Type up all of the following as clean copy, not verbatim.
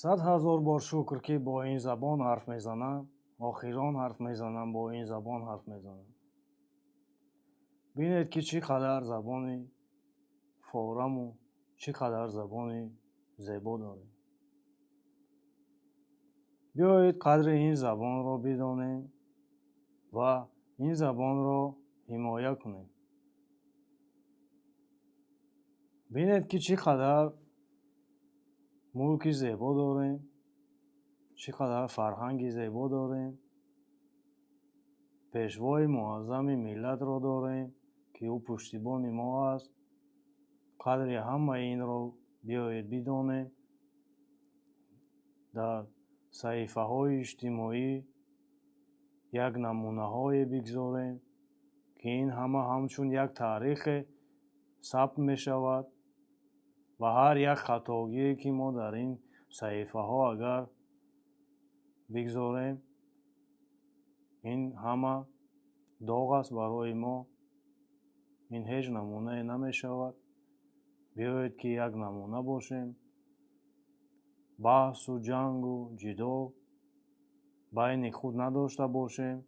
صد هزار بار شکر که با این زبان حرف میزنم. آخران حرف میزنم، با این زبان حرف میزنم. بینید که چقدر زبانی فورم و چقدر زبانی زیبا داریم. بیایید قدر این زبان را بدانیم و این زبان را حمایت کنیم. بینید که چقدر ملک زیبا داریم، چقدر فرهنگ زیبا داریم. پیشوای معظم ملت را داریم که او پشتیبان ما است. قدر همه این را بیایید بدانیم. در صحیفه های اجتماعی یک نمونه های بگذاریم که این همه همچون یک تاریخ ثبت می شود و هر یک خطاگی که ما در این صحیفه ها اگر بگذاریم، این همه داغ است برای ما. این هیچ نمونه نمی شود. بیایید که یک نمونه باشیم. بحث و جنگ و جدال بین خود نداشته باشیم.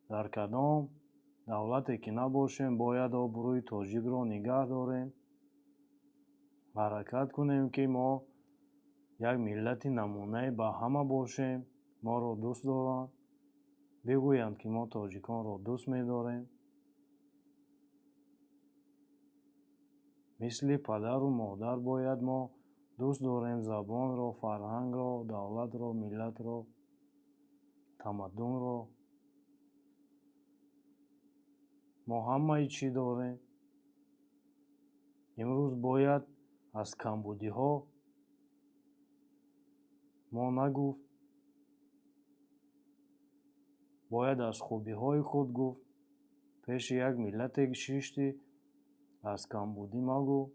در کدام دولتی که نباشیم باید آبروی تاجیک را نگه داریم. حرکت کنیم که ما یک ملت نمونه به همه باشیم. ما را دوست دارند. بگویند که ما تاجیکان را دوست می داریم. مثل پدر و مادر باید ما دوست داریم زبان را، فرهنگ را، دولت را، ملت را، تمدن را. ما همه چی داریم. امروز باید از کمبودی ها ما نگفت، باید از خوبی های خود گفت. پیش یک ملت ششتی از کمبودی مگو.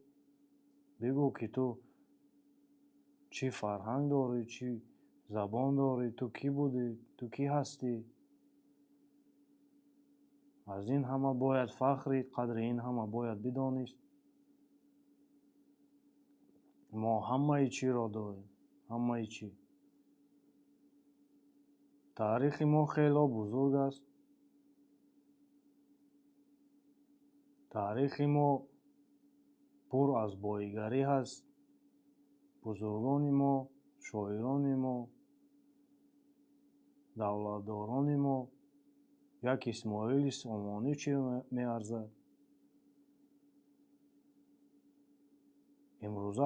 بگو که تو چی فرهنگ داری، چی زبان داری، تو کی بودی، تو کی هستی. از این همه باید فخری، قدر این همه باید بدانست. ما همه چی را داریم، همه چی. تاریخ ما خیلی بزرگ است. تاریخ ما پر از بایگری هست. بزرگان ما، شاعران ما، دولتداران ما، یک اسماعیل سامانی چی می ارزد. امروزه